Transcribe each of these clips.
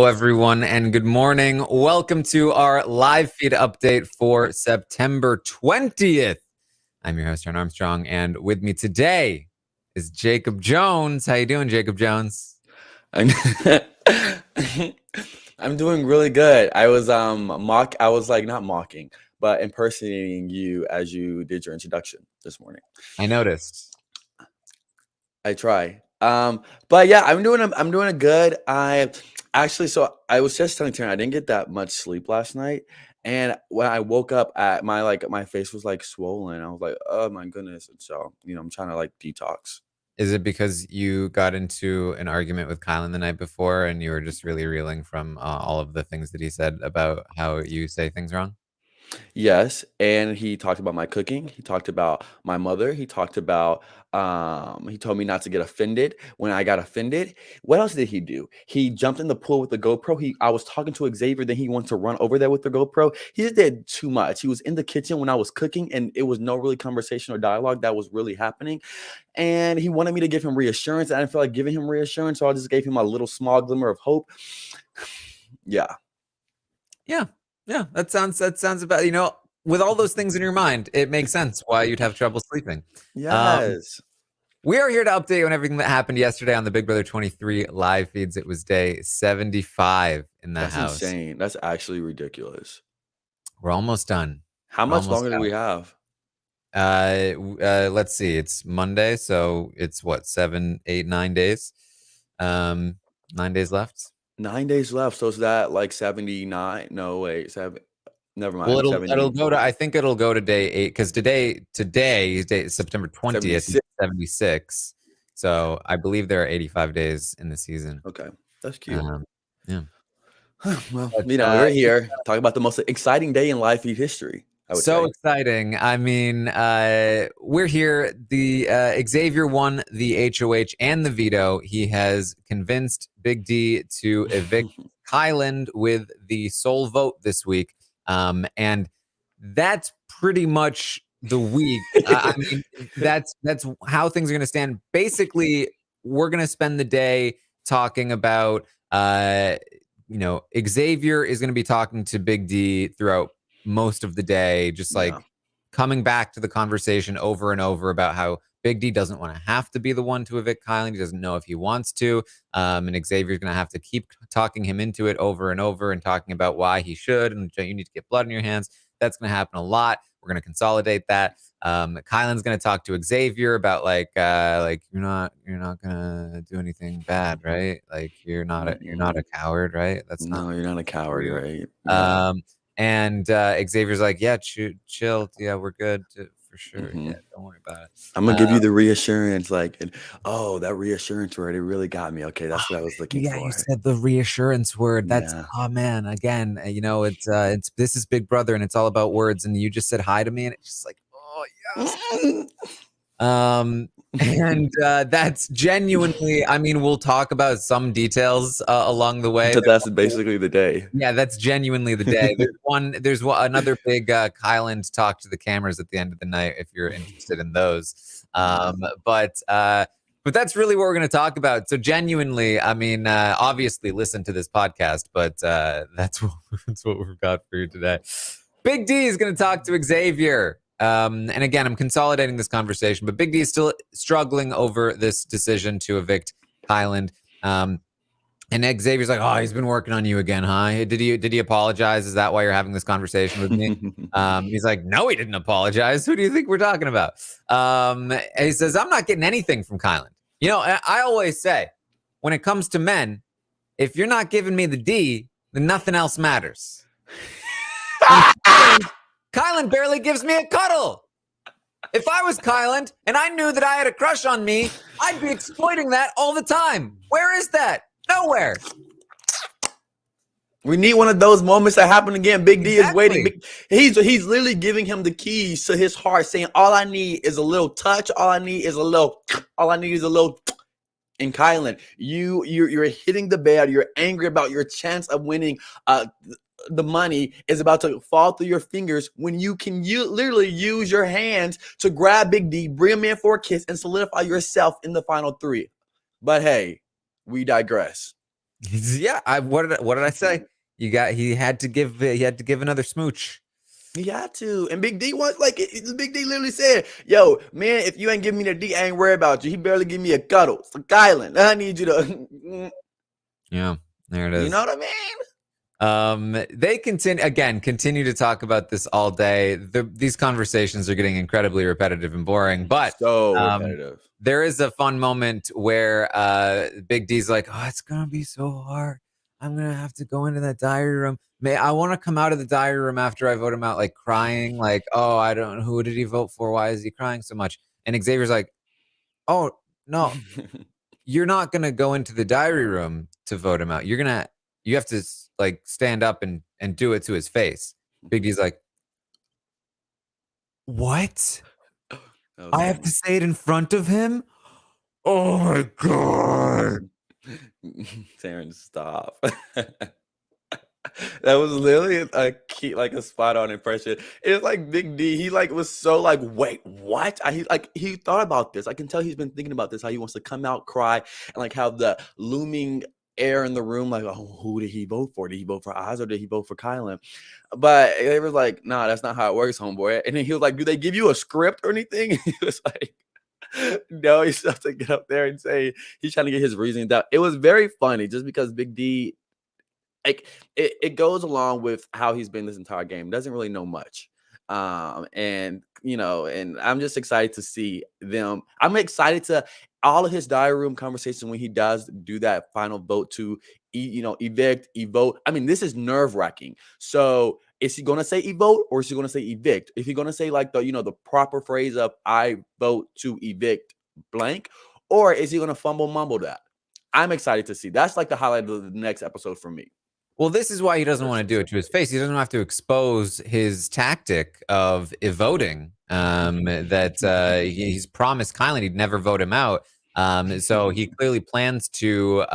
Hello, everyone, and good morning. Welcome to our live feed update for September 20th. I'm your host, Taran Armstrong, and with me today is Jacob Jones. How you doing, Jacob Jones? I'm I'm doing really good. I was not mocking, but impersonating you as you did your introduction this morning. I noticed. I try. But yeah, I'm doing it good. I was just telling Taryn I didn't get that much sleep last night. And when I woke up my face was like swollen. I was like, oh my goodness. And so, I'm trying to like detox. Is it because you got into an argument with Kylan the night before and you were just really reeling from all of the things that he said about how you say things wrong? Yes, and he talked about my cooking. He talked about my mother. He told me not to get offended when I got offended. What else did he do? He jumped in the pool with the GoPro. I was talking to Xavier, then he wanted to run over there with the GoPro. He just did too much. He was in the kitchen when I was cooking, and it was no really conversation or dialogue that was really happening. And he wanted me to give him reassurance. I didn't feel like giving him reassurance, so I just gave him a little small glimmer of hope. Yeah. Yeah, that sounds about, with all those things in your mind, it makes sense why you'd have trouble sleeping. Yes. We are here to update you on everything that happened yesterday on the Big Brother 23 live feeds. It was day 75 in the That's house. insane. That's actually ridiculous. We're almost done. How much longer do we have? Let's see. It's Monday, so it's what, 7, 8, 9 days. 9 days left. 9 days left. So is that like 79? No, wait, never mind. Well, it'll 70, go to, I think it'll go to day 8 because today is day September 20th, 76. 76. So I believe there are 85 days in the season. Okay, that's cute. Yeah. Well, But, we're here talking about the most exciting day in live feed history, I would so say. exciting. I mean, we're here. The Xavier won the HOH and the veto. He has convinced Big D to evict Kyland with the sole vote this week. And that's pretty much the week. I mean, that's how things are going to stand. Basically, we're going to spend the day talking about, Xavier is going to be talking to Big D throughout most of the day, just like coming back to the conversation over and over about how Big D doesn't want to have to be the one to evict Kylan. He doesn't know if he wants to. And Xavier's going to have to keep talking him into it over and over and talking about why he should. And you need to get blood in your hands. That's going to happen a lot. We're going to consolidate that. Kylan's going to talk to Xavier about like you're not going to do anything bad, right? Like you're not a coward, right? No, you're not a coward, right? Yeah. And Xavier's like, yeah, chill. Yeah, we're good for sure. Yeah, don't worry about it. I'm gonna give you the reassurance, that reassurance word, it really got me. Okay, that's what I was looking for. Yeah, you said the reassurance word. That's oh man, again, it's this is Big Brother and it's all about words. And you just said hi to me, and it's just like, oh yes. And that's genuinely, I mean, we'll talk about some details along the way. But that's basically the day. Yeah, that's genuinely the day. There's another big Kylan talk to the cameras at the end of the night if you're interested in those. But that's really what we're going to talk about. So genuinely, I mean, obviously listen to this podcast, but that's what we've got for you today. Big D is going to talk to Xavier. And again, I'm consolidating this conversation, but Big D is still struggling over this decision to evict Kylan. And Xavier's like, oh, he's been working on you again, huh? Did he apologize? Is that why you're having this conversation with me? He's like, no, he didn't apologize. Who do you think we're talking about? And he says, I'm not getting anything from Kylan. I always say, when it comes to men, if you're not giving me the D, then nothing else matters. Kylan barely gives me a cuddle. If I was Kylan and I knew that I had a crush on me, I'd be exploiting that all the time. Where is that? Nowhere. We need one of those moments that happen again. Big D is waiting. He's literally giving him the keys to his heart, saying, all I need is a little touch. All I need is a little. And Kylan, you're hitting the bed. You're angry about your chance of winning. The money is about to fall through your fingers when you can literally use your hands to grab Big D, bring him in for a kiss, and solidify yourself in the final 3. But hey, we digress. Yeah, what did I say? He had to give another smooch. He had to. And Big D was like, Big D literally said, yo, man, if you ain't giving me the D, I ain't worried about you. He barely give me a cuddle. It's like, Kylan, I need you to. Yeah, there it You know is. what I mean? They continue to talk about this all day. These conversations are getting incredibly repetitive and boring, but So um, repetitive. there is a fun moment where Big D's like, "Oh, it's gonna be so hard. I'm gonna have to go into that diary room. I want to come out of the diary room after I vote him out, like crying, like, oh, I don't know, who did he vote for? Why is he crying so much?" And Xavier's like, "Oh no, you're not gonna go into the diary room to vote him out. You have to like stand up and do it to his face." Big D's like, "What? That was I have to funny. say it in front of him? Oh my god!" Taryn, stop. That was literally a key, like a spot on impression. It's like Big D. He like was so like, wait, what? He thought about this. I can tell he's been thinking about this. How he wants to come out, cry, and like have the looming air in the room. Like, oh, who did he vote for? Did he vote for Oz or did he vote for Kylan? But they was like, nah, that's not how it works, homeboy. And then he was like, do they give you a script or anything? He was like, no, he's have to get up there and say he's trying to get his reasoning down. It was very funny just because Big D, like, it goes along with how he's been this entire game. Doesn't really know much. And and I'm just excited to see them. I'm excited to all of his diary room conversations when he does do that final vote to evict, evote. I mean, this is nerve-wracking. So is he gonna say evote or is he gonna say evict? If he's gonna say like the proper phrase of I vote to evict blank, or is he gonna fumble mumble that? I'm excited to see. That's like the highlight of the next episode for me. Well, this is why he doesn't want to do it to his face. He doesn't have to expose his tactic of voting. That he's promised Kylan he'd never vote him out. So he clearly plans to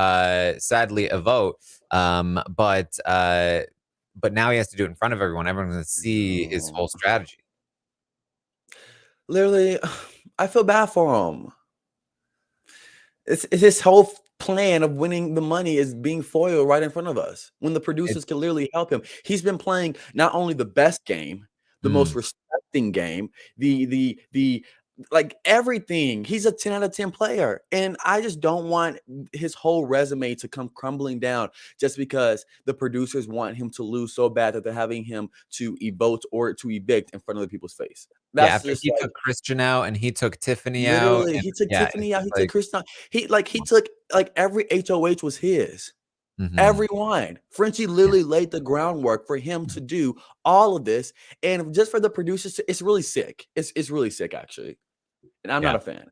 sadly vote. But now he has to do it in front of everyone. Everyone's going to see his whole strategy. Literally, I feel bad for him. It's his whole plan of winning the money is being foiled right in front of us when the producers can literally help him. He's been playing not only the best game, the most respecting game, the like everything. He's a 10 out of 10 player. And I just don't want his whole resume to come crumbling down just because the producers want him to lose so bad that they're having him to evote or to evict in front of the people's face. That's After just he like took Christian out and he took Tiffany out. literally, And he took yeah, Tiffany out, he took like, Chris. He took like every HOH was his. Everyone. Frenchie literally laid the groundwork for him to do all of this. And just for the producers, it's really sick. It's really sick, actually. And I'm not a fan.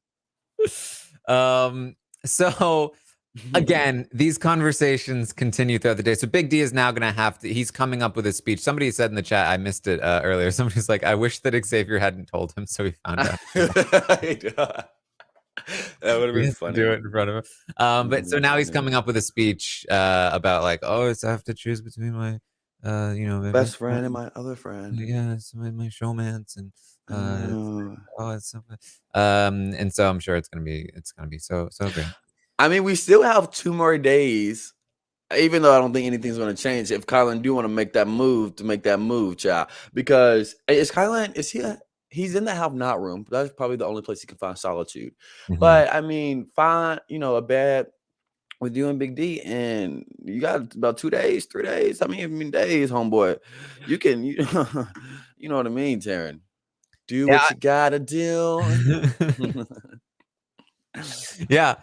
So again, these conversations continue throughout the day. So Big D is now going to he's coming up with a speech. Somebody said in the chat, I missed it earlier. Somebody's like, I wish that Xavier hadn't told him, so he found out. That would have been funny. Do it in front of him. But so now he's coming up with a speech about like, oh, I have to choose between my, my best friend and my other friend. Yeah, it's my showmance and it's so and so I'm sure it's gonna be so great. I mean, we still have 2 more days, even though I don't think anything's going to change. If Kylan do want to make that move, child, because he's in the have not room. That's probably the only place he can find solitude. But I mean, find a bed with you and Big D, and you got about 2 days, 3 days. I mean days, homeboy. You can, you know what I mean, Taran. Do what you gotta do. Yeah.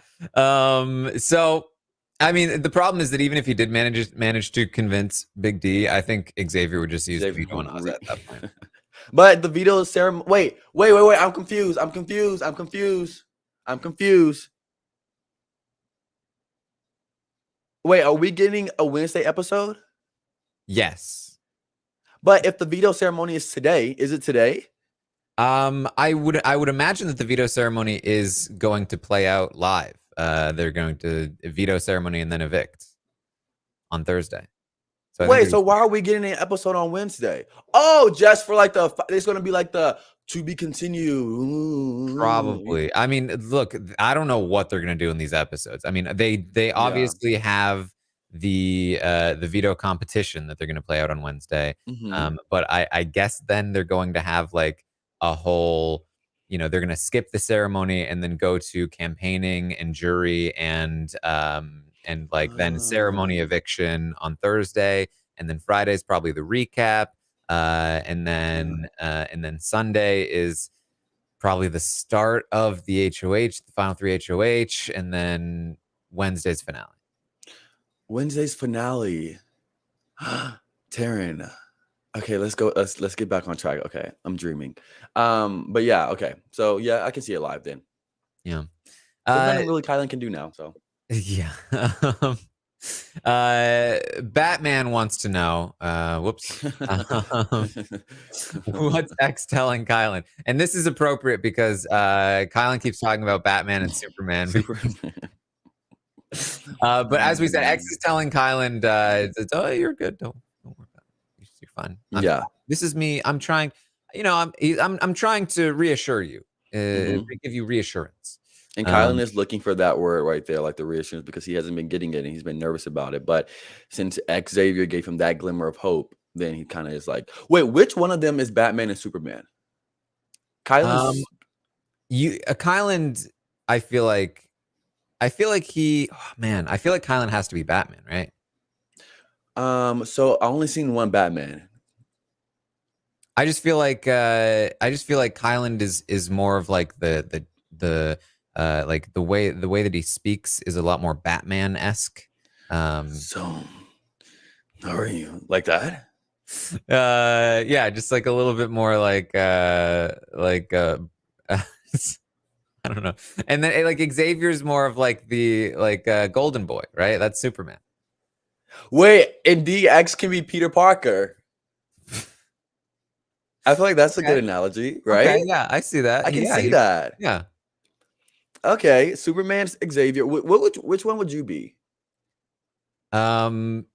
So I mean, the problem is that even if he did manage to convince Big D, I think Xavier would just use veto on Oz at that point. But the veto ceremony. Wait. I'm confused. Wait, are we getting a Wednesday episode? Yes. But if the veto ceremony is today, is it today? I would imagine that the veto ceremony is going to play out live. They're going to veto ceremony and then evict on Thursday. So wait, so why are we getting an episode on Wednesday? Oh, just for like it's going to be like the to be continued. Probably. I mean, look, I don't know what they're going to do in these episodes. I mean, they obviously have the veto competition that they're going to play out on Wednesday. Mhm. But I guess then they're going to have like a whole, they're going to skip the ceremony and then go to campaigning and jury and like then ceremony Oh, eviction on Thursday, and then Friday's probably the recap, yeah. and then Sunday is probably the start of the HOH, the final three HOH, and then Wednesday's finale. Wednesday's finale. Taran. Okay, let's go. Let's get back on track. Okay, I'm dreaming. But yeah, okay. So yeah, I can see it live then. Yeah. There's Uh, nothing really Kylan can do now. So yeah. Batman wants to know, whoops. What's X telling Kylan? And this is appropriate because Kylan keeps talking about Batman and Superman. Superman. But as we said, X is telling Kylan, oh, you're good. Don't worry about it. You're fine. Yeah. This is me. I'm trying, I'm trying to reassure you, to Mhm. give you reassurance. And Kylan is looking for that word right there, like the reassurance, because he hasn't been getting it and he's been nervous about it. But since Xavier gave him that glimmer of hope, then he kind of is like, wait, which one of them is Batman and Superman? Kylan's Kylan, I feel like he, oh, man, I feel like Kylan has to be Batman, right? so I only seen one Batman. I just feel like Kylan is more of like like the way that he speaks is a lot more Batman-esque. So how are you? Like that? Yeah, just like a little bit more like I don't know. And then like Xavier's more of like the Golden Boy, right? That's Superman. Wait, and DX can be Peter Parker. I feel like that's a good Okay. analogy, Okay, right? yeah, I see that. I can Yeah, see that. yeah. Okay, Superman's Xavier. Which one would you be? Um,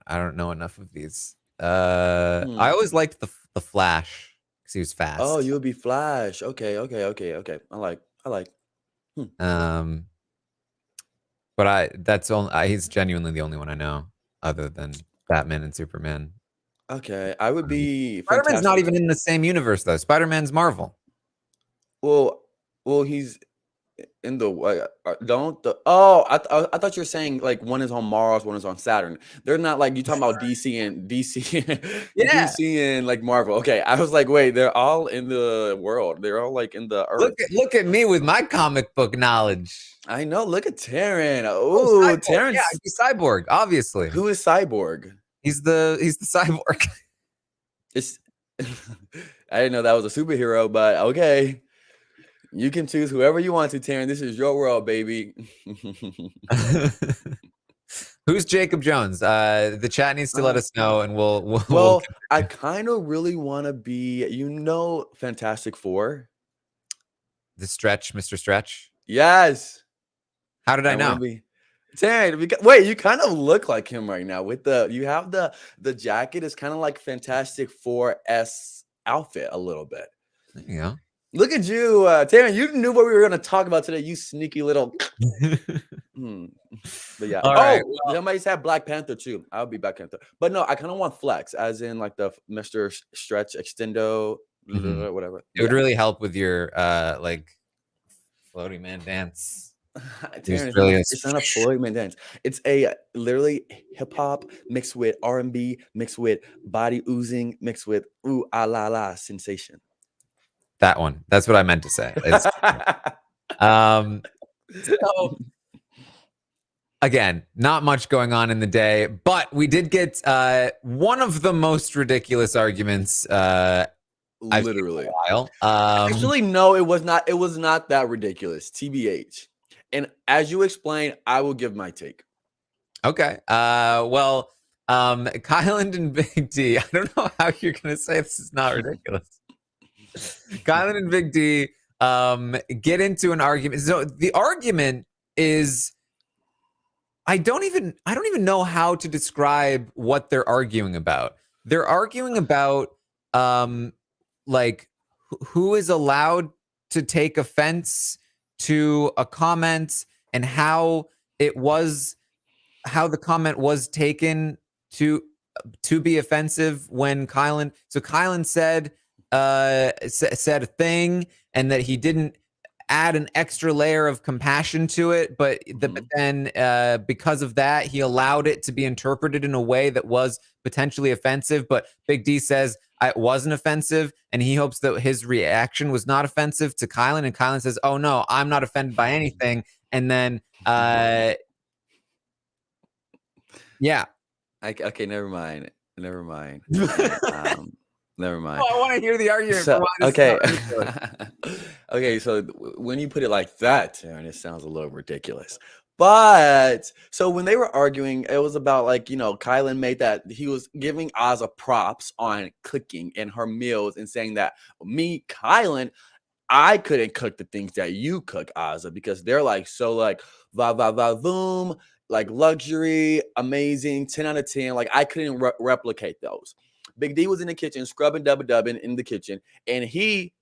I don't know enough of these. I Hmm. always liked the Flash because he was Oh, fast. you would be Flash. Okay. I like. Hmm. Um, but he's genuinely the only one I know other than Batman and Superman. Okay, I would be Spider-Man's not Fantastic. even in the same universe though. Spider-Man's Marvel. Well, he's in the don't the oh I thought you were saying like one is on Mars, one is on Saturn. They're not like you talking about DC and Yeah. DC and like Marvel. Okay, I was like, wait, they're all in the world. They're all like in the Earth. Look at me with my comic book knowledge. I know. Look at Taryn. Oh, Oh, Cyborg. Yeah, Terrence. he's Cyborg, obviously. Who is Cyborg? He's the Cyborg. It's I didn't know that was a superhero, but okay. You can choose whoever you want to, Taryn. This is your world, baby. Who's Jacob Jones? The chat needs to let us know, and we'll Well, I kind of really want to be, Fantastic Four. the Stretch, Mr. Stretch. Yes, How did I I want know? to be. Taryn, wait, you kind of look like him right now with you have the jacket is kind of like Fantastic Four S outfit a little bit. There you go. Look at you, Taryn. You knew what we were going to talk about today. You sneaky little. Hmm. But yeah. All right. Oh, somebody said Black Panther too. I'll be Black Panther. But no, I kind of want flex, as in like the Mr. Stretch Extendo, Mhm. whatever. It would really help with your like floaty man dance. There's Taryn, really it's not a Floyd Man dance. It's a literally hip hop mixed with R&B, mixed with body oozing, mixed with ooh ah la la sensation. that one. That's what I meant to say. Um, so again, not much going on in the day, but we did get one of the most ridiculous arguments I've seen in Literally. a while. Actually, no, it was not. It was not that ridiculous. TBH. And as you explain, I will give my take. Okay. Well, Kyland and Big D. I don't know how you're gonna say this is not ridiculous. Kylan and Big D get into an argument. So the argument is I don't even know how to describe what they're arguing about. They're arguing about like who is allowed to take offense to a comment and how it was how the comment was taken to be offensive when Kylan. So Kylan said said a thing, and that he didn't add an extra layer of compassion to it, but then because of that, he allowed it to be interpreted in a way that was potentially offensive. But Big D says it wasn't offensive, and he hopes that his reaction was not offensive to Kylan. And Kylan says, "Oh no, I'm not offended by anything." And then, yeah. Okay, never mind. Never mind. Never mind. Oh, I want to hear the argument. So, for why this okay. is not ridiculous. Okay, so when you put it like that, Taran, it sounds a little ridiculous. But so when they were arguing, it was about like, Kylan made that he was giving Ozza props on cooking and her meals and saying that me, Kylan, I couldn't cook the things that you cook, Ozza, because they're like so like va va va boom, like luxury, amazing, 10 out of 10. Like I couldn't replicate those. Big D was in the kitchen, scrubbing, dubbing in the kitchen, and he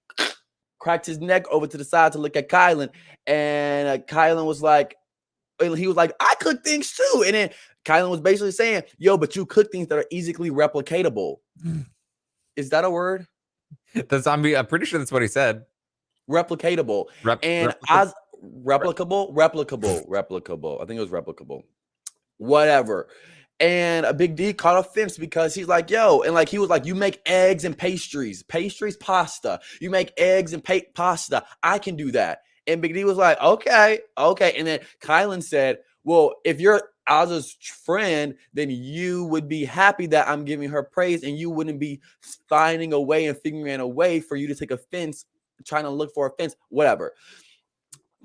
cracked his neck over to the side to look at Kylan, and Kylan was like, I cook things too. And then Kylan was basically saying, yo, but you cook things that are easily replicatable. Is that a word? I'm pretty sure that's what he said. Replicatable. Replicable. I think it was replicable. Whatever. And a Big D caught offense because he's like, yo, and like he was like, you make eggs and pastries, pasta. You make eggs and pasta. I can do that. And Big D was like, okay. And then Kylan said, well, if you're Ozza's friend, then you would be happy that I'm giving her praise, and you wouldn't be finding a way and figuring a way for you to take offense, trying to look for offense, whatever.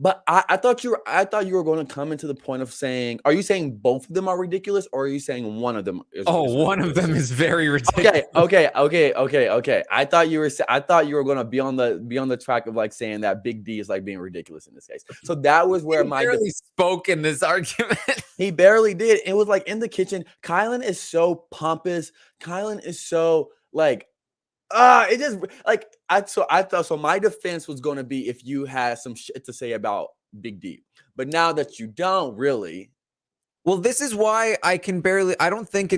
But I thought you were going to come into the point of saying, are you saying both of them are ridiculous, or are you saying one of them is one of them is very ridiculous? Okay. I thought you were going to be on the track of like saying that Big D is like being ridiculous in this case. So that was where he barely spoke in this argument. He barely did. It was like in the kitchen. Kylan is so pompous. Kylan is so like, it just like I thought so. My defense was going to be if you had some shit to say about Big D, but now that you don't really. Well, this is why I don't think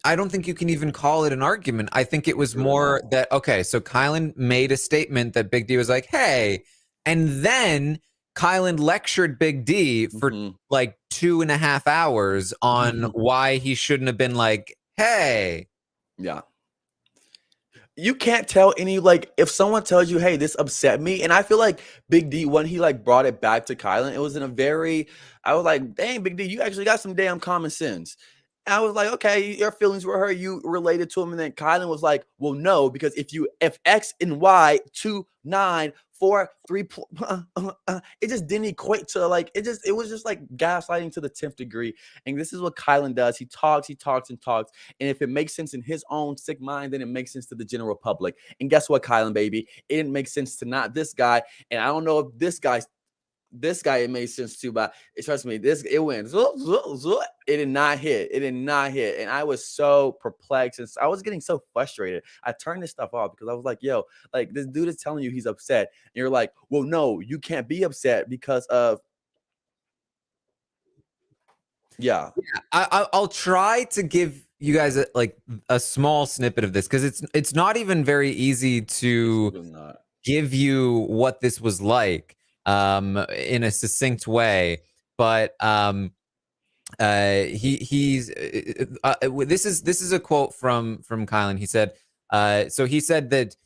I don't think you can even call it an argument. I think it was more that, okay, so Kylan made a statement that Big D was like, hey, and then Kylan lectured Big D for like 2.5 hours on why he shouldn't have been like, hey. Yeah. You can't tell any, like, if someone tells you, hey, this upset me, and I feel like Big D, when he like brought it back to Kylan, it was in a very, I was like, dang, Big D, you actually got some damn common sense. And I was like, okay, your feelings were hurt, you related to him, and then Kylan was like, well, no, because if X and Y 2, 9, 4, 3, it just didn't equate to like, it was just like gaslighting to the 10th degree. And this is what Kylan does. He talks. And if it makes sense in his own sick mind, then it makes sense to the general public. And guess what, Kylan, baby? It didn't make sense to not this guy. And I don't know if this guy it made sense too, but trust me, it went it did not hit. And I was so perplexed, and I was getting so frustrated. I turned this stuff off because I was like, yo, like this dude is telling you he's upset, and you're like, well, no, you can't be upset because of I'll try to give you guys a small snippet of this, because it's not even very easy to give you what this was like in a succinct way, but this is a quote from Kylan. He said, so he said that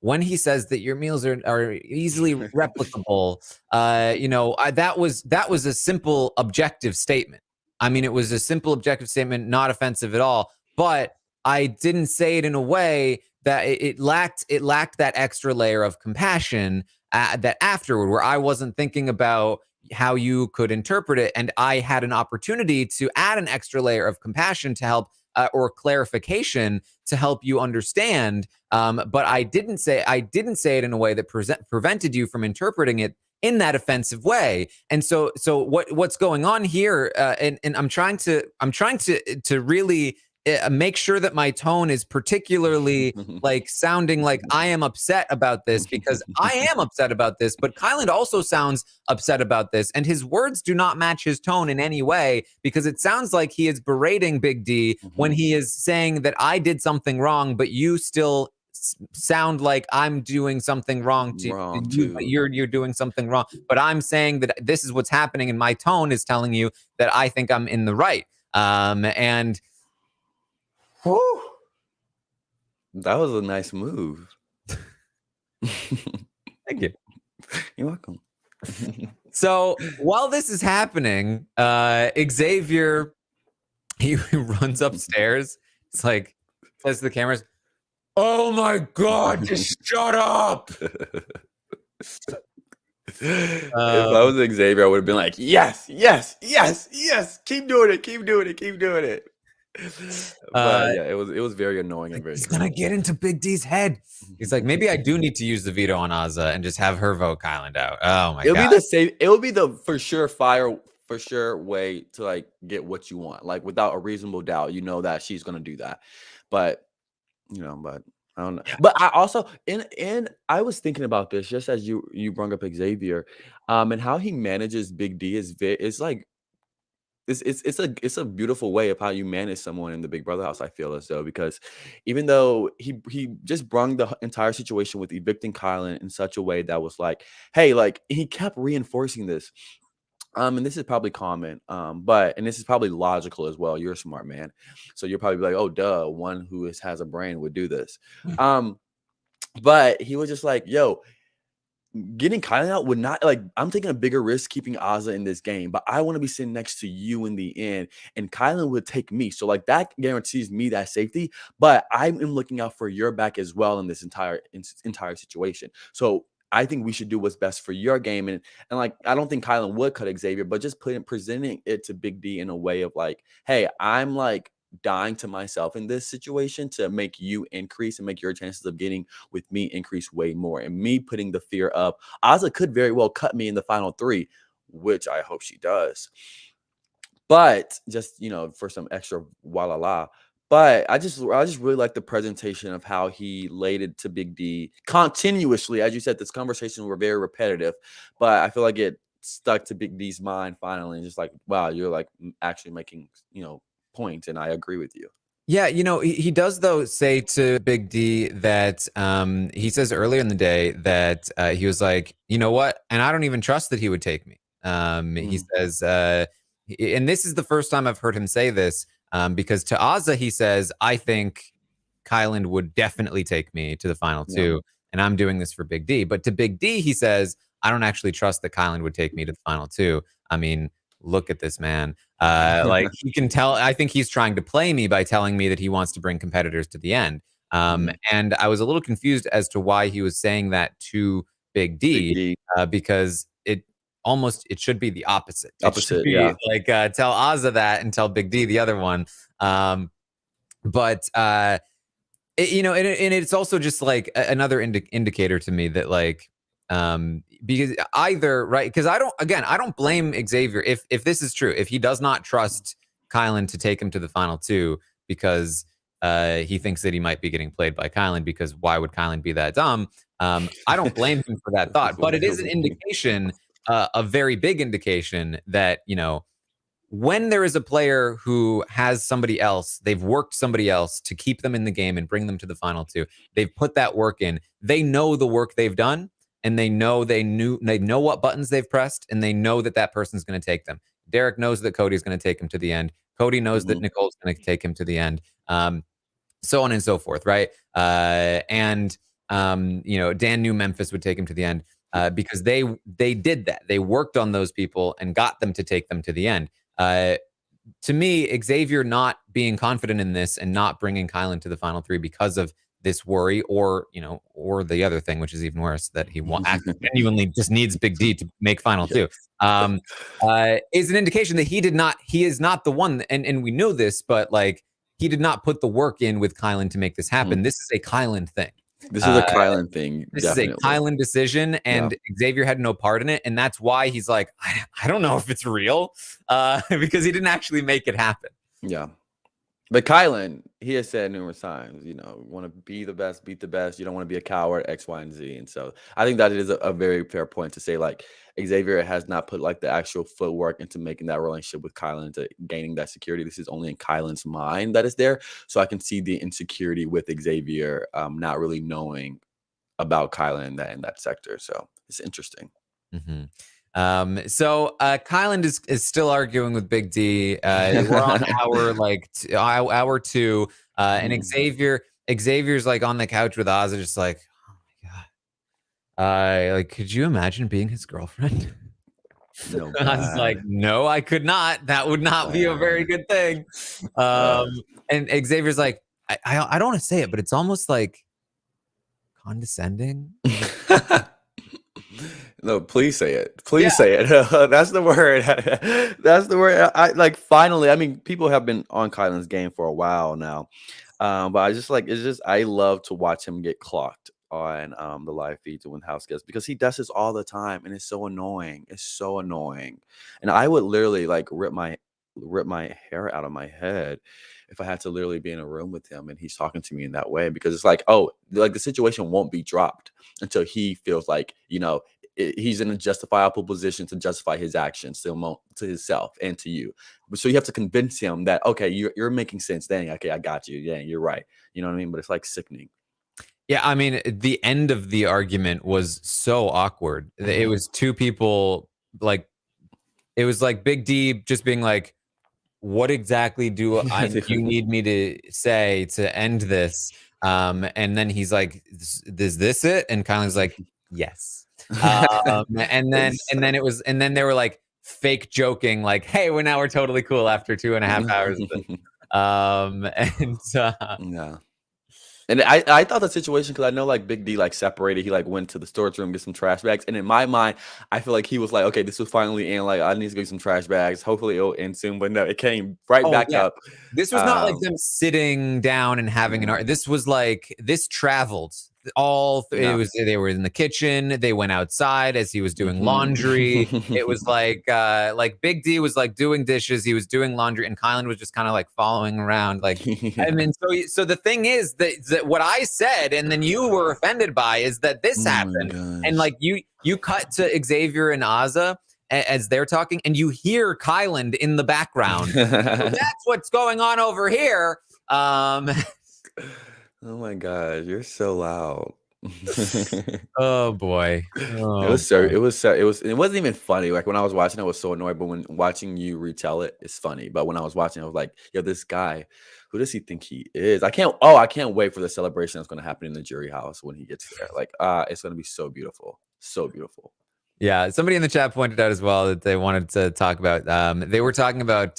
when he says that your meals are easily replicable, that was a simple objective statement. I mean, it was a simple objective statement, not offensive at all, but I didn't say it in a way that it lacked that extra layer of compassion that afterward, where I wasn't thinking about how you could interpret it, and I had an opportunity to add an extra layer of compassion to help or clarification to help you understand. But I didn't say it in a way that prevented you from interpreting it in that offensive way. And so what's going on here? And I'm trying to really make sure that my tone is particularly like sounding like I am upset about this, because I am upset about this, but Kyland also sounds upset about this, and his words do not match his tone in any way, because it sounds like he is berating Big D when he is saying that I did something wrong, but you still sound like I'm doing something wrong to you, but you're doing something wrong. But I'm saying that this is what's happening, and my tone is telling you that I think I'm in the right. And whew, that was a nice move. Thank you. You're welcome. So while this is happening, Xavier, he runs upstairs. It's like, says to the cameras, "Oh my God, just shut up." If I was Xavier, I would have been like, yes, yes, yes, yes. Keep doing it. Keep doing it. Keep doing it. But yeah, it was very annoying and very. He's gonna get into Big D's head. He's like, maybe I do need to use the veto on Azah and just have her vote Kyland out. Oh my God! It'll be the same. It'll be the for sure way to like get what you want, like without a reasonable doubt. You know that she's gonna do that, but but I don't know. Yeah. But I also and I was thinking about this just as you brought up Xavier, and how he manages Big D is like. It's a beautiful way of how you manage someone in the Big Brother house. I feel as though, because even though he just brung the entire situation with evicting Kylan in such a way that was like, hey, like he kept reinforcing this. And this is probably common, and this is probably logical as well. You're a smart man, so you'll probably be like, oh, duh, one who has a brain would do this. But he was just like, yo, getting Kylan out would not, like, I'm taking a bigger risk keeping Azah in this game, but I want to be sitting next to you in the end, and Kylan would take me. So like that guarantees me that safety, but I am looking out for your back as well in this entire situation. So I think we should do what's best for your game. And like, I don't think Kylan would cut Xavier, but just presenting it to Big D in a way of like, hey, I'm like dying to myself in this situation to make you increase and make your chances of getting with me increase way more. And me putting the fear of Azah could very well cut me in the final 3, which I hope she does. But just, for some extra la. But I just really like the presentation of how he laid it to Big D continuously. As you said, this conversation were very repetitive, but I feel like it stuck to Big D's mind finally. And just like, wow, you're like actually making, point, and I agree with you. Yeah, he does though say to Big D that he says earlier in the day that he was like, you know what, and I don't even trust that he would take me. He says, and this is the first time I've heard him say this, because to Azah he says, I think Kylan would definitely take me to the final 2, and I'm doing this for Big D. But to Big D he says, I don't actually trust that Kylan would take me to the final 2. I mean, look at this man. Like, he can tell, I think he's trying to play me by telling me that he wants to bring competitors to the end. And I was a little confused as to why he was saying that to Big D, because it should be the opposite. Like, tell Azah that and tell Big D the other one. But it's also just like another indicator to me that like, because either, right, because I don't blame Xavier if this is true, if he does not trust Kylan to take him to the final 2 because he thinks that he might be getting played by Kylan, because why would Kylan be that dumb? I don't blame him for that thought, but it is an indication, a very big indication that, when there is a player who has somebody else, they've worked somebody else to keep them in the game and bring them to the final 2, they've put that work in, they know the work they've done, and they know what buttons they've pressed, and they know that person's going to take them. Derek knows that Cody's going to take him to the end. Cody knows that Nicole's going to take him to the end. So on and so forth, right? Dan knew Memphis would take him to the end because they did that. They worked on those people and got them to take them to the end. To me, Xavier not being confident in this and not bringing Kylan to the final 3 because of this worry, or the other thing, which is even worse, that he genuinely just needs Big D to make final 2, is an indication that he is not the one, and we know this, but like, he did not put the work in with Kylan to make this happen. This is a Kylan thing. This is a Kylan thing. This is a Kylan decision, and Xavier had no part in it, and that's why he's like, I don't know if it's real, because he didn't actually make it happen. Yeah. But Kylan, he has said numerous times, want to be the best, beat the best. You don't want to be a coward, X, Y, and Z. And so I think that it is a very fair point to say, like, Xavier has not put like the actual footwork into making that relationship with Kylan, to gaining that security. This is only in Kylan's mind that is there. So I can see the insecurity with Xavier not really knowing about Kylan in that sector. So it's interesting. Mm-hmm. So Kylan is still arguing with Big D. We're on hour 2, and Xavier's like on the couch with Ozzy, just like, oh my god, like, could you imagine being his girlfriend? No, I was like, no, I could not. That would not be a very good thing. And Xavier's like, I don't want to say it, but it's almost like condescending. No, please say it. Please say it. That's the word. That's the word. I like, finally. I mean, people have been on Kylan's game for a while now, but I just like, it's just, I love to watch him get clocked on the live feeds when house guests, because he does this all the time, and it's so annoying. It's so annoying, and I would literally like rip my hair out of my head if I had to literally be in a room with him and he's talking to me in that way, because it's like, oh, like the situation won't be dropped until he feels like, he's in a justifiable position to justify his actions to himself and to you. So you have to convince him that, okay, you're making sense. Dang, okay, I got you. Yeah, you're right. You know what I mean? But it's like sickening. Yeah, I mean, the end of the argument was so awkward. It was two people, like, it was like Big D just being like, what exactly do you need me to say to end this? And then he's like, is this it? And Kylan's like, yes. And then they were like fake joking, like, hey, we're totally cool after 2.5 hours of this. Yeah. And I thought the situation, because I know like Big D like separated, he like went to the storage room, get some trash bags, and in my mind I feel like he was like, okay, this was finally in, like, I need to get some trash bags, hopefully it'll end soon. But no, it came right back up. This was not like them sitting down and having an art. This was like, this traveled they were in the kitchen, they went outside as he was doing laundry. It was like Big D was like doing dishes, he was doing laundry, and Kylan was just kind of like following around, like, I mean, so the thing is that what I said and then you were offended by is that this happened, and like you cut to Xavier and Azza as they're talking, and you hear Kylan in the background. So that's what's going on over here. Oh my god, you're so loud. Oh boy. It wasn't even funny. Like, when I was watching, I was so annoyed. But when watching you retell it, it's funny. But when I was watching, I was like, yo, this guy, who does he think he is? I can't wait for the celebration that's gonna happen in the jury house when he gets there. Like, it's gonna be so beautiful. So beautiful. Yeah, somebody in the chat pointed out as well that they wanted to talk about, they were talking about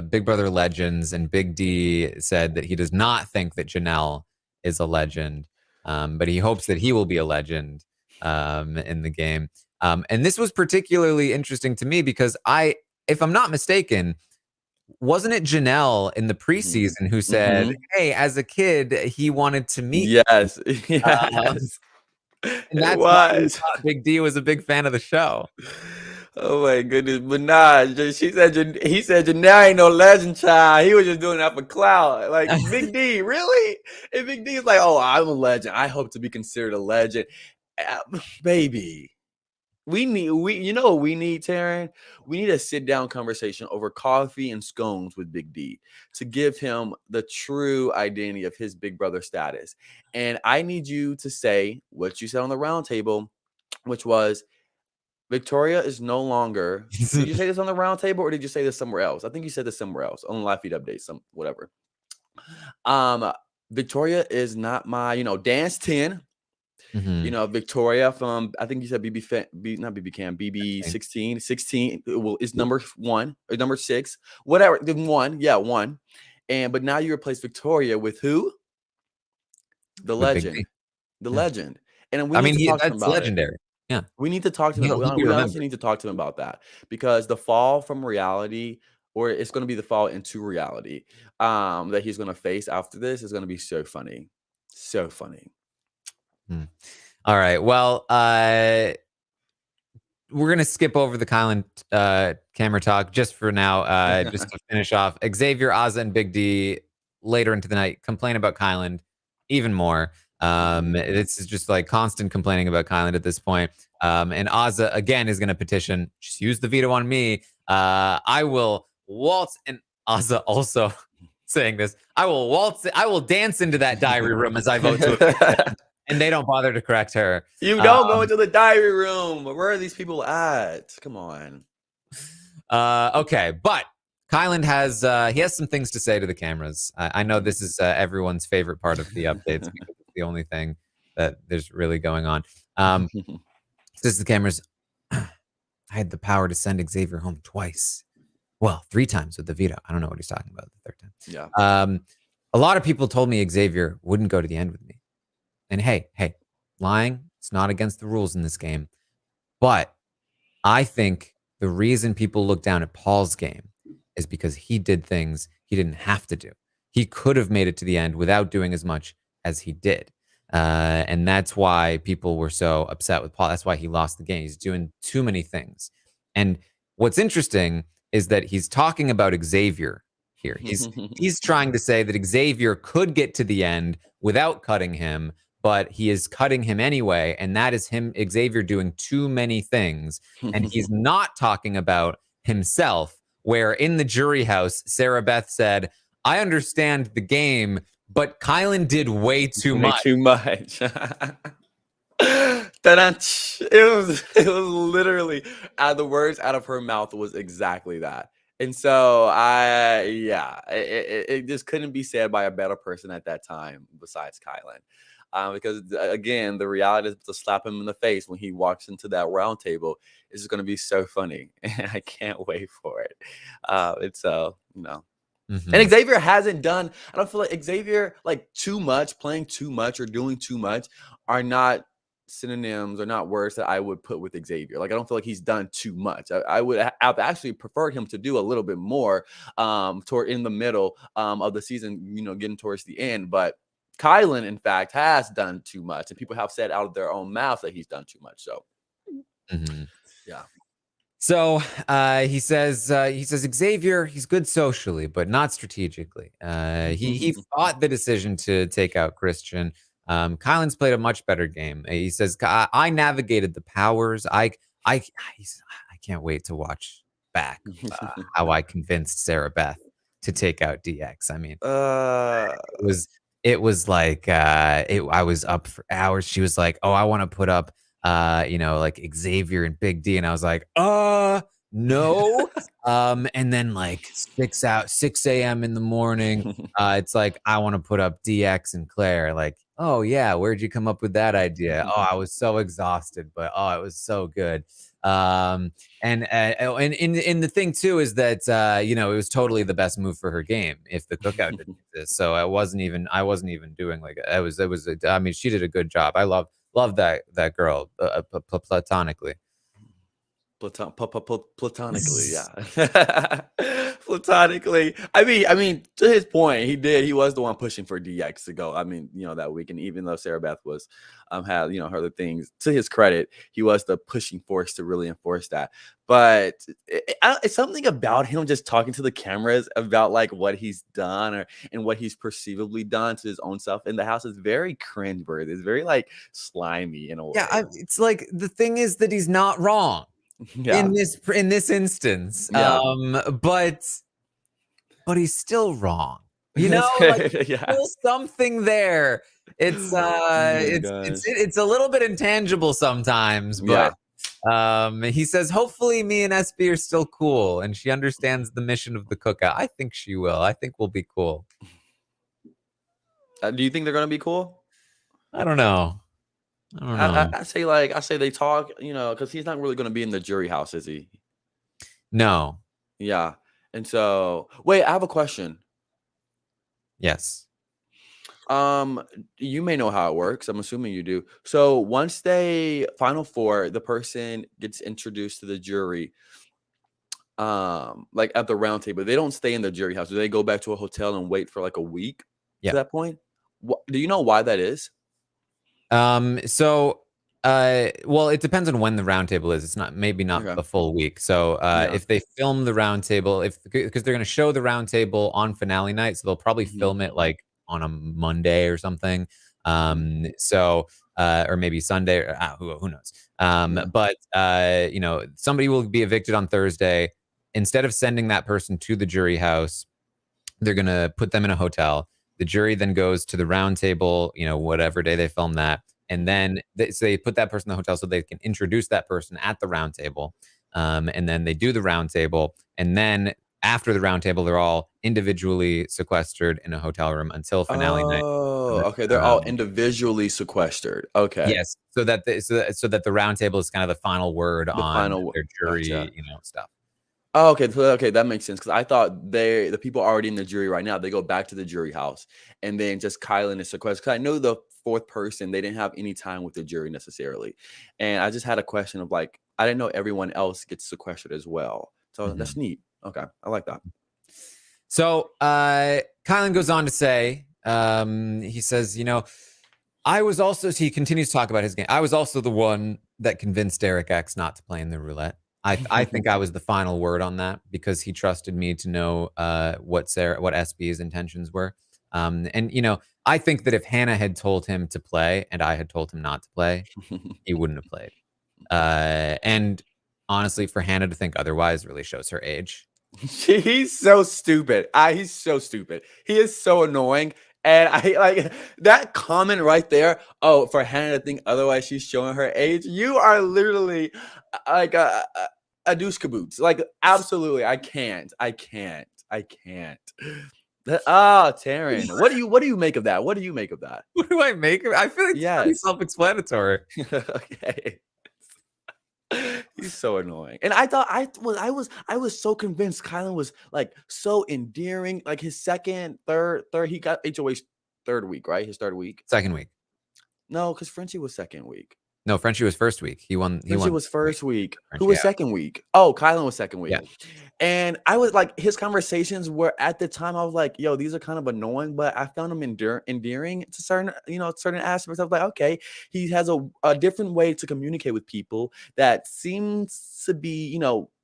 Big Brother Legends, and Big D said that he does not think that Janelle is a legend, but he hopes that he will be a legend in the game. And this was particularly interesting to me because if I'm not mistaken, wasn't it Janelle in the preseason who said, hey, as a kid, he wanted to meet Yes. Yes. And that's why we thought Big D was a big fan of the show. Oh my goodness, but nah, he said Janelle ain't no legend, child. He was just doing that for clout. Like, Big D, really? And Big D is like, oh, I'm a legend. I hope to be considered a legend. Baby. We need, what we need, Taran? We need a sit-down conversation over coffee and scones with Big D to give him the true identity of his big brother status. And I need you to say what you said on the round table, which was, Victoria is no longer. Did you say this on the round table, or did you say this somewhere else? I think you said this somewhere else on live feed update, whatever. Victoria is not my, dance 10. Victoria from, I think you said BB 16 is number 1 or number 6, whatever. The 1, yeah, 1. But now you replace Victoria with who? The legend. The legend. And we need to talk to him about legendary. it. Yeah. We need to talk to him. We honestly need to talk to him about that, because the fall from reality, or it's going to be the fall into reality, that he's going to face after this is going to be so funny. So funny. All right. Well, we're going to skip over the Kylan camera talk just for now, just to finish off. Xavier, Azza, and Big D later into the night, complain about Kyland even more. This is just like constant complaining about Kyland at this point. And Ozza again is going to petition, just use the veto on me. I will waltz, and Ozza also saying this, I will dance into that diary room as I vote to evict, and they don't bother to correct her. You don't go into the diary room. Where are these people at? Come on. Okay, but Kyland has he has some things to say to the cameras. I know this is everyone's favorite part of the updates because it's the only thing that there's really going on. Says the cameras, I had the power to send Xavier home twice. Well, 3 times with the veto. I don't know what he's talking about the 3rd time. Yeah. A lot of people told me Xavier wouldn't go to the end with me. And hey, lying, it's not against the rules in this game. But I think the reason people look down at Paul's game is because he did things he didn't have to do. He could have made it to the end without doing as much as he did. And that's why people were so upset with Paul. That's why he lost the game. He's doing too many things. And what's interesting is that he's talking about Xavier here. He's trying to say that Xavier could get to the end without cutting him, but he is cutting him anyway, and that is Xavier doing too many things. And he's not talking about himself, where in the jury house, Sarah Beth said, I understand the game, but Kyland did way too much. Too much. It was literally the words out of her mouth was exactly that. And so it just couldn't be said by a better person at that time besides Kyland. Because again, the reality is to slap him in the face when he walks into that round table is just going to be so funny. And I can't wait for it. It's And Xavier hasn't done, I don't feel like Xavier, like too much, playing too much or doing too much are not synonyms or not words that I would put with Xavier. Like, I don't feel like he's done too much. I've actually preferred him to do a little bit more toward in the middle of the season, getting towards the end. But Kyland, in fact, has done too much. And people have said out of their own mouths that he's done too much. So, yeah. So he says Xavier, he's good socially, but not strategically. He fought the decision to take out Christian. Kyland's played a much better game. He says, I navigated the powers. I can't wait to watch back how I convinced Sarah Beth to take out DX. I mean, it was like I was up for hours. She was like, oh, I want to put up like Xavier and Big D. And I was like, no. And then like 6 a.m. in the morning, it's like, I want to put up DX and Claire. Like, oh yeah, where'd you come up with that idea? Oh, I was so exhausted, but it was so good. And the thing too is that it was totally the best move for her game if the cookout didn't exist. So I wasn't even doing like it. I mean, she did a good job. I love that girl platonically. Platonically, yeah. Platonically. I mean, to his point, he was the one pushing for DX to go. I mean, that week, and even though Sarah Beth was had her other things, to his credit, he was the pushing force to really enforce that. But it's something about him just talking to the cameras about like what he's done and what he's perceivably done to his own self in the house is very cringeworthy. It's very like slimy in a way. Yeah, it's like the thing is that he's not wrong. Yeah. In this instance, yeah. but he's still wrong. Like, there's something there. It's it's a little bit intangible sometimes, but he says hopefully me and SB are still cool, and she understands the mission of the cookout. I think she will. I think we'll be cool. Do you think they're gonna be cool? I don't know. I say they talk, because he's not really going to be in the jury house, is he? No. Yeah. And so, wait, I have a question. Yes. You may know how it works. I'm assuming you do. So once they Final Four, the person gets introduced to the jury, like at the round table, they don't stay in the jury house. Do they go back to a hotel and wait for like a week to that point? Do you know why that is? So Well, it depends on when the roundtable is. It's maybe not Okay. a full week. So Yeah. if they film the roundtable, because they're going to show the roundtable on finale night, so they'll probably Mhm, film it like on a Monday or something. mhm. So or maybe Sunday, or who knows? Yeah. But somebody will be evicted on Thursday. Instead of sending that person to the jury house, they're going to put them in a hotel. The jury then goes to the round table, whatever day they film that. And Mhm. then so they put that person in the hotel so they can introduce that person at the round table. And then they do the round table. And then after the round table, they're all individually sequestered in a hotel room until finale night. Oh, So that, okay, they're all individually sequestered. Okay. yes. So that the round table is kind of the final word The on final their gotcha. jury, stuff. Oh, okay, so okay, that makes sense because I thought the people already in the jury right now, they go back to the jury house and then just Kylan is sequestered. Because I know the fourth person, they didn't have any time with the jury necessarily. And I just had a question of like, I didn't know everyone else gets sequestered as well. So that's Mhm. neat. Okay, I like that. So Kylan goes on to say, he says, he continues to talk about his game. I was also the one that convinced Derek X not to play in the roulette. I think I was the final word on that because he trusted me to know what SB's intentions were. And I think that if Hannah had told him to play and I had told him not to play, he wouldn't have played. And honestly, for Hannah to think otherwise really shows her age. He's so stupid. He's so stupid. He is so annoying. And I like that comment right there. Oh, for Hannah to think otherwise, she's showing her age. You are literally like a douche caboose. Like, absolutely. I can't. I can't. I can't. Taryn. What do you make of that? What do you make of that? What do I make of it? I feel like it's pretty Yes. self-explanatory. Okay. He's so annoying. And I was so convinced Kylan was like so endearing. Like his third, he got HOH third week, right? His third week. Second week. No, because Frenchie was second week. No, Frenchie was first week. He won. He Frenchie won was second week. first week. Who Frenchie, was yeah, second week? Oh, Kylan was second yeah. week. And I was like, his conversations were at the time, I was like, yo, these are kind of annoying, but I found him endearing to certain aspects. I was like, okay, he has a different way to communicate with people that seems to be,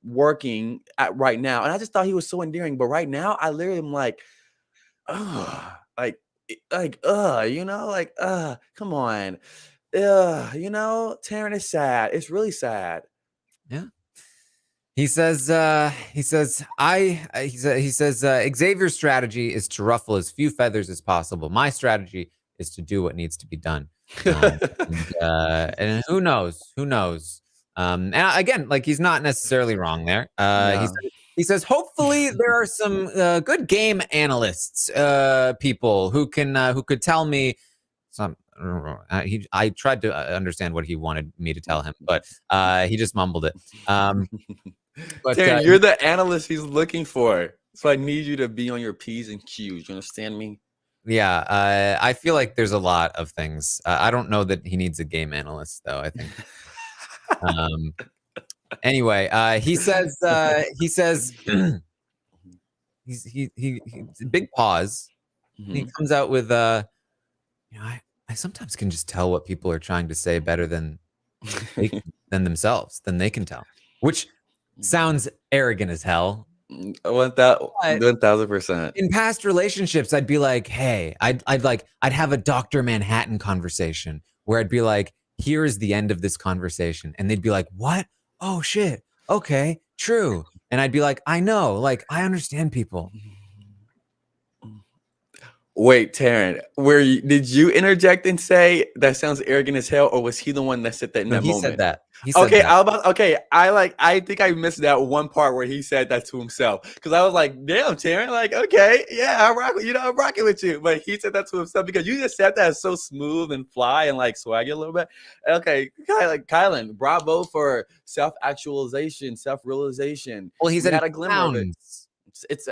working at right now. And I just thought he was so endearing. But right now, I literally am like, ugh, come on. Taryn is sad. It's really sad. Yeah. He says, Xavier's strategy is to ruffle as few feathers as possible. My strategy is to do what needs to be done. And who knows? Who knows? And again, like he's not necessarily wrong there. Yeah. He says, hopefully there are some good game analysts, people who could tell me some. I tried to understand what he wanted me to tell him, but he just mumbled it. But Taryn, you're the analyst he's looking for. So I need you to be on your P's and Q's. You understand me? yeah, I feel like there's a lot of things. I don't know that he needs a game analyst, though. I think. Um, anyway, he says he's a big pause. He Mhm. comes out with I sometimes can just tell what people are trying to say better than themselves, than they can tell, which sounds arrogant as hell. I want that But 1000%. in past relationships, I'd be like, hey, I'd have a Dr. Manhattan conversation where I'd be like, here's the end of this conversation. And they'd be like, what? Oh shit. Okay, true. And I'd be like, I know, like I understand people. Wait, Taryn, did you interject and say that sounds arrogant as hell, or was he the one that said that in No, that he said moment? that. He said Okay, that. I think I missed that one part where he said that to himself because I was like, damn, Taryn, like, okay, yeah, I'm rocking with you. But he said that to himself because you just said that so smooth and fly and like swaggy a little bit. Okay, Kylan, bravo for self-actualization, self-realization. Well, he We said had it a glimmer of it. sounds, It's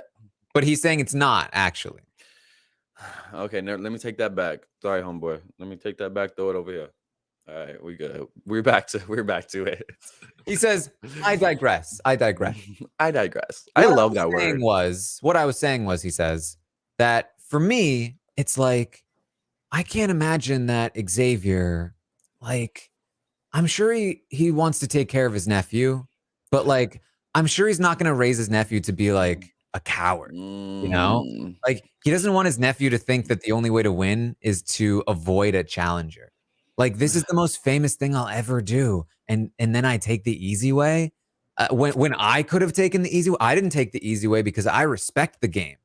but he's saying it's not actually. okay. Let me take that back. Sorry, homeboy. Let me take that back. Throw it over here. All right, we good. We're back to it. He says, I digress. I digress. I digress. I love that word. What I was saying was, he says that for me, it's like I can't imagine that Xavier, like I'm sure he wants to take care of his nephew, but like I'm sure he's not gonna raise his nephew to be like a coward, you know? Mm. Like he doesn't want his nephew to think that the only way to win is to avoid a challenger. Like this is the most famous thing I'll ever do, and then I take the easy way. When I could have taken the easy way, I didn't take the easy way because I respect the game.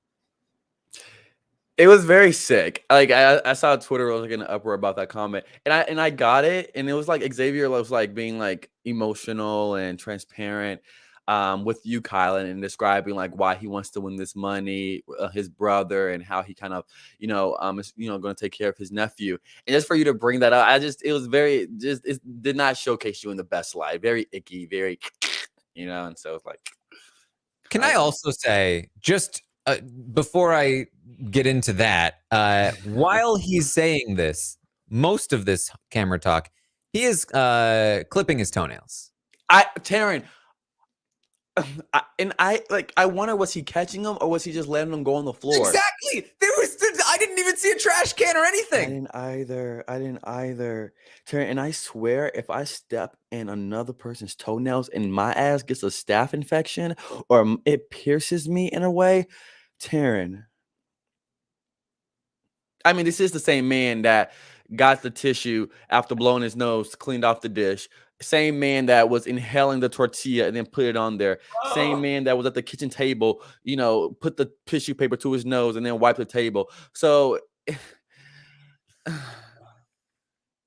It was very sick. Like I saw Twitter was like in an uproar about that comment, and I got it, and it was like Xavier was like being like emotional and transparent with you, Kylan, and describing like why he wants to win this money, his brother, and how he kind of is going to take care of his nephew. And just for you to bring that up, it was very it did not showcase you in the best light. Very icky, very and so it's like. Can I also say just before I get into that, while he's saying this, most of this camera talk, he is clipping his toenails. Taran, I wonder, was he catching them or was he just letting them go on the floor? Exactly. I didn't even see a trash can or anything. I didn't either. Taran, and I swear, if I step in another person's toenails and my ass gets a staph infection or it pierces me in a way, Taran. I mean, this is the same man that got the tissue after blowing his nose, cleaned off the dish. Same man that was inhaling the tortilla and then put it on there. Same man that was at the kitchen table, put the tissue paper to his nose and then wiped the table. So,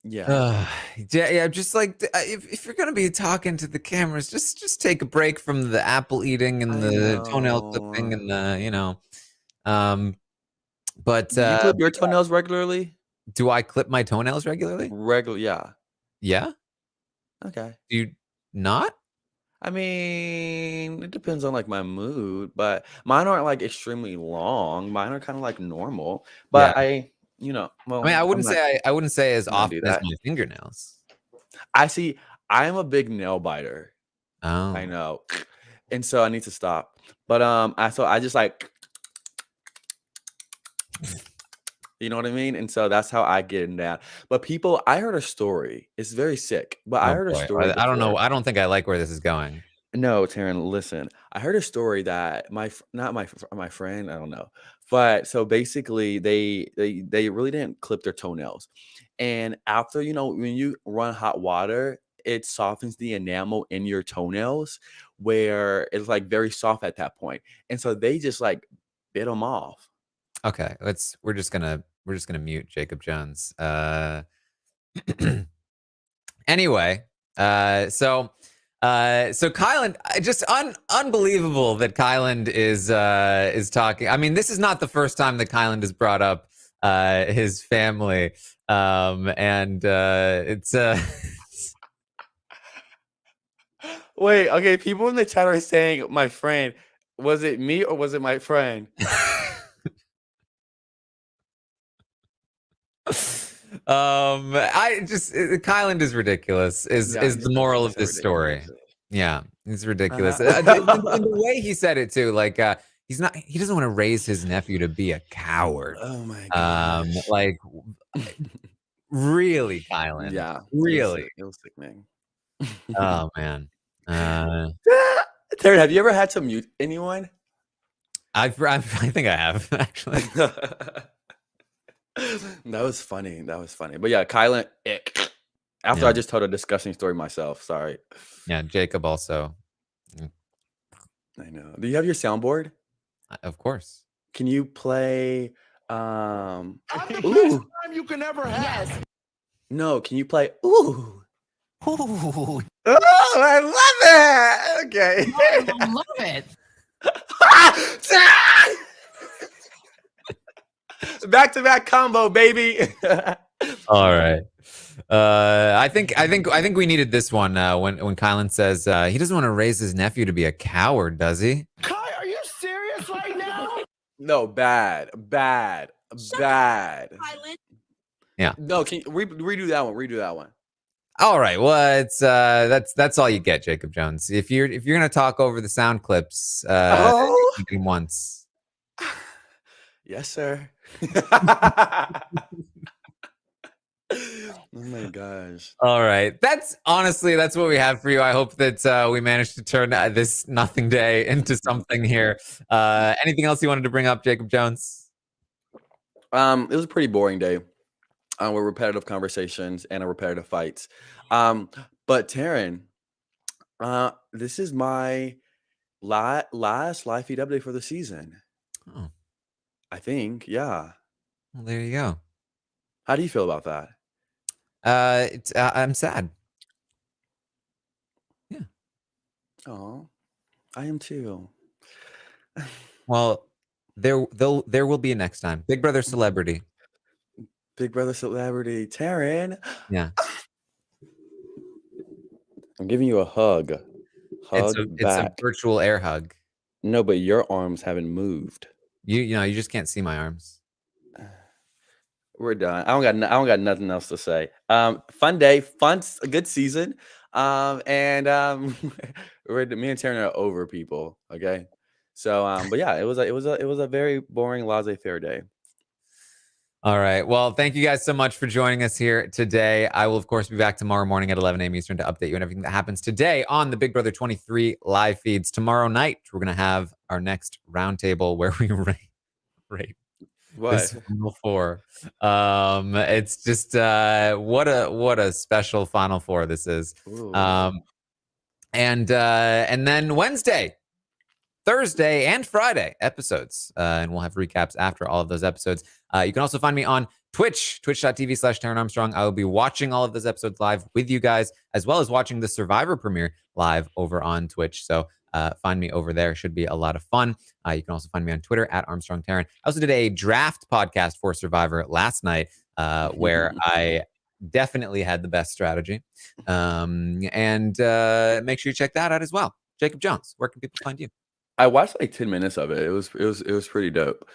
yeah. Yeah, just like if you're gonna be talking to the cameras, just take a break from the apple eating and the toenail clipping and but Do you clip your toenails regularly? do I clip my toenails regularly? Yeah. Yeah. Okay. Do you not? I mean, it depends on like my mood, but mine aren't like extremely long. Mine are kind of like normal. But Yeah. well, I mean, I wouldn't say as I'm not often do as that. my fingernails. I'm a big nail biter. I Oh. know. And so I need to stop. But I just like you know what I mean? And so that's how I get in that. But I heard a story. It's very sick. But I Oh heard a boy. story I don't know. before. I don't think I like where this is going. No, Taryn, listen. I heard a story that not my friend, I don't know. But so basically they really didn't clip their toenails. And after, when you run hot water, it softens the enamel in your toenails where it's like very soft at that point. And so they just like bit them off. Okay, we're just gonna mute Jacob Jones. Anyway, so Kylan, just unbelievable that Kylan is talking. I mean, this is not the first time that Kylan has brought up his family, and it's Wait, okay, people in the chat are saying my friend. Was it me or was it my friend? Kylan is ridiculous. Is the moral of this story? Yeah, it's ridiculous. And the way he said it too, like he doesn't want to raise his nephew to be a coward. Oh my gosh. Like really, Kylan. Yeah, Really. it was sickening. Oh man. Terry, have you ever had to mute anyone? I think I have actually. That was funny. But yeah, Kylan. After I just told a disgusting story myself. Sorry. Yeah, Jacob also. I know. Do you have your soundboard? Of course. Can you play? I'm the best time you can ever have. Yes. No, can you play? Ooh. Ooh. Oh, I love it. Okay. I love it. Back-to-back combo, baby. All right. I think we needed this one when Kylan says he doesn't want to raise his nephew to be a coward, does he? Kai, are you serious right now? No, bad. Shut up, Kylan. Yeah. No, can you redo that one? All right. Well, it's that's all you get, Jacob Jones. If you're gonna talk over the sound clips, you can once. Yes, sir. Oh my gosh. All right. That's what we have for you. I hope that we managed to turn this nothing day into something here. Anything else you wanted to bring up, Jacob Jones? It was a pretty boring day. With repetitive conversations and repetitive fights. But Taran, this is my last live feed update for the season. Oh, I think, yeah. well, there you go. How do you feel about that? I'm sad. Yeah. Oh, I am too. Well, there will be a next time. Big Brother Celebrity. Big Brother Celebrity, Taran. Yeah. I'm giving you a hug. Hug It's a back. virtual air hug. No, but your arms haven't moved. You know, you just can't see my arms. We're done. I don't got nothing else to say. Fun day, a good season. And me and Taryn are over people. Okay. So but yeah, it was a very boring laissez-faire day. All right. Well, thank you guys so much for joining us here today. I will, of course, be back tomorrow morning at 11 a.m. Eastern to update you on everything that happens today on the Big Brother 23 live feeds. Tomorrow night, we're going to have our next roundtable where we rate this Final Four. It's just what a special Final Four this is. And then Wednesday, Thursday, and Friday episodes. And we'll have recaps after all of those episodes. You can also find me on Twitch, twitch.tv/Taran Armstrong. I will be watching all of those episodes live with you guys, as well as watching the Survivor premiere live over on Twitch. So find me over there. Should be a lot of fun. You can also find me on Twitter at Armstrong Taran. I also did a draft podcast for Survivor last night where I definitely had the best strategy. And make sure you check that out as well. Jacob Jones, where can people find you? I watched like 10 minutes of it. It was pretty dope.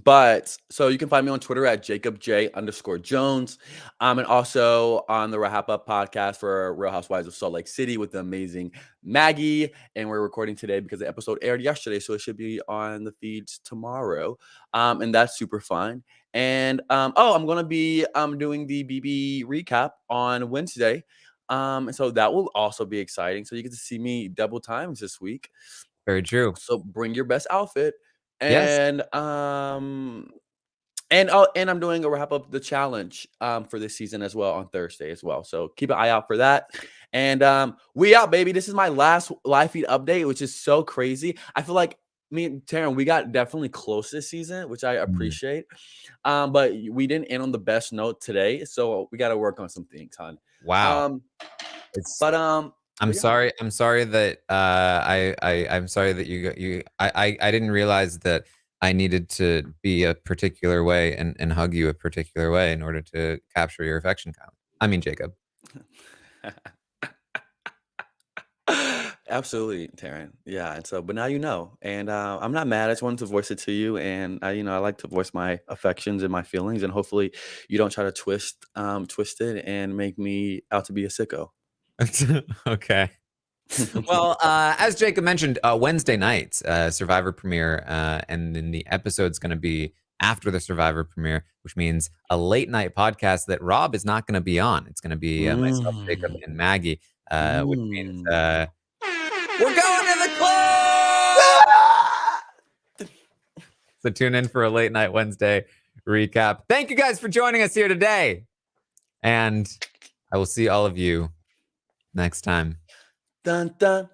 But so you can find me on Twitter at JacobJ_Jones. And also on the Wrap Up podcast for Real Housewives of Salt Lake City with the amazing Maggie. And we're recording today because the episode aired yesterday. So it should be on the feeds tomorrow. And that's super fun. And I'm gonna be doing the BB recap on Wednesday. And so that will also be exciting. So you get to see me double times this week. Very true. So bring your best outfit. Yes. And and I'm doing a wrap up the challenge for this season as well on Thursday as well. So keep an eye out for that. And we out, baby. This is my last live feed update, which is so crazy. I feel like me and Taran, we got definitely close this season, which I appreciate. But we didn't end on the best note today, so we got to work on some things, hon. Wow. I'm sorry that I'm sorry that I didn't realize that I needed to be a particular way and hug you a particular way in order to capture your affection count. I mean, Jacob. Absolutely, Taran. Yeah, and so, but now you know, and I'm not mad. I just wanted to voice it to you, and I like to voice my affections and my feelings, and hopefully, you don't try to twist it and make me out to be a sicko. Okay. Well, as Jacob mentioned, Wednesday night, Survivor premiere, and then the episode's going to be after the Survivor premiere, which means a late night podcast that Rob is not going to be on. It's going to be myself, Jacob, and Maggie, which means we're going to the club. So tune in for a late night Wednesday recap. Thank you guys for joining us here today, and I will see all of you next time. Dun, dun.